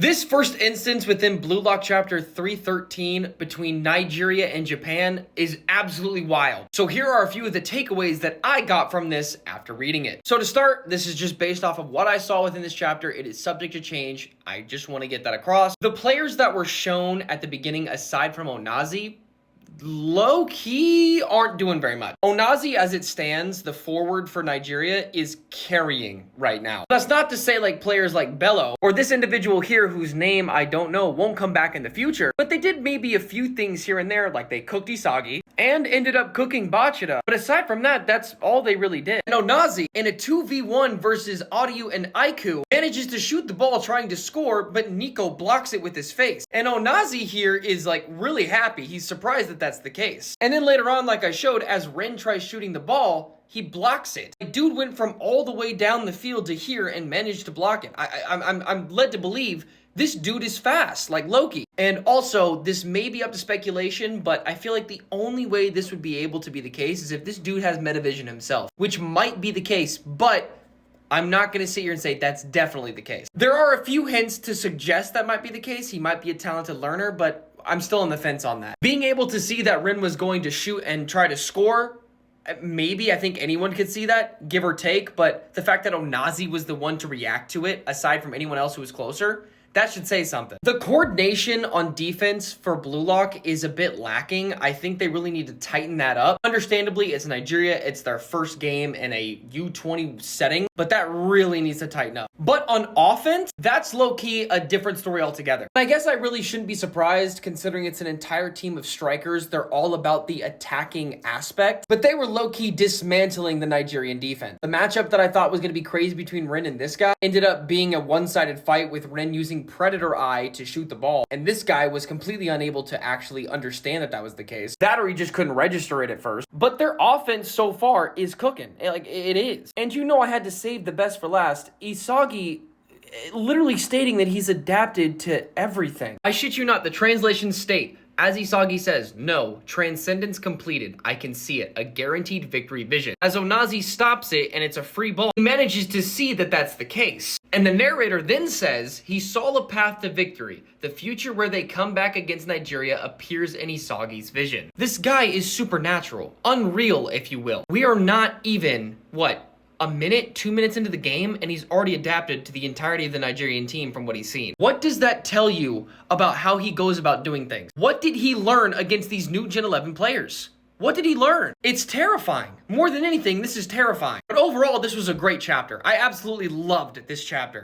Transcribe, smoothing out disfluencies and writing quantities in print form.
This first instance within Blue Lock Chapter 313 between Nigeria and Japan is absolutely wild. So here are a few of the takeaways that I got from this after reading it. So to start, this is just based off of what I saw within this chapter. It is subject to change. I just want to get that across. The players that were shown at the beginning, aside from Onazi, low-key aren't doing very much. Onazi, as it stands, the forward for Nigeria, is carrying right now. That's not to say like players like Bello or this individual here whose name I don't know won't come back in the future, but they did maybe a few things here and there, like they cooked Isagi and ended up cooking Bachida. But aside from that, that's all they really did. And Onazi, in a 2v1 versus Audio and Aiku, manages to shoot the ball trying to score, but Nico blocks it with his face. And Onazi here is like really happy. He's surprised that that's the case. And then later on, like I showed, as Ren tries shooting the ball, he blocks it. The dude went from all the way down the field to here and managed to block it. I'm led to believe this dude is fast, like Loki. And also, this may be up to speculation, but I feel like the only way this would be able to be the case is if this dude has Metavision himself, which might be the case, but I'm not going to sit here and say that's definitely the case. There are a few hints to suggest that might be the case. He might be a talented learner, but I'm still on the fence on that. Being able to see that Ren was going to shoot and try to score, maybe I think anyone could see that, give or take, but the fact that Onazi was the one to react to it, aside from anyone else who was closer, that should say something. The coordination on defense for Blue Lock is a bit lacking. I think they really need to tighten that up. Understandably, it's Nigeria. It's their first game in a U20 setting, but that really needs to tighten up. But on offense, that's low-key a different story altogether. I guess I really shouldn't be surprised considering it's an entire team of strikers. They're all about the attacking aspect, but they were low-key dismantling the Nigerian defense. The matchup that I thought was going to be crazy between Ren and this guy ended up being a one-sided fight with Ren using Predator Eye to shoot the ball, and this guy was completely unable to actually understand that that was the case. That or he just couldn't register it at first. But their offense so far is cooking. Like, it is. And you know I had to save the best for last. Isagi literally stating that he's adapted to everything. I shit you not, the translations state, as Isagi says, no, transcendence completed. I can see it. A guaranteed victory vision. As Onazi stops it and it's a free ball, he manages to see that that's the case. And the narrator then says he saw a path to victory. The future where they come back against Nigeria appears in Isagi's vision. This guy is supernatural. Unreal, if you will. We are not even, a minute, 2 minutes into the game, and he's already adapted to the entirety of the Nigerian team from what he's seen. What does that tell you about how he goes about doing things? What did he learn against these new Gen 11 players? What did he learn? It's terrifying. More than anything, this is terrifying. But overall, this was a great chapter. I absolutely loved this chapter.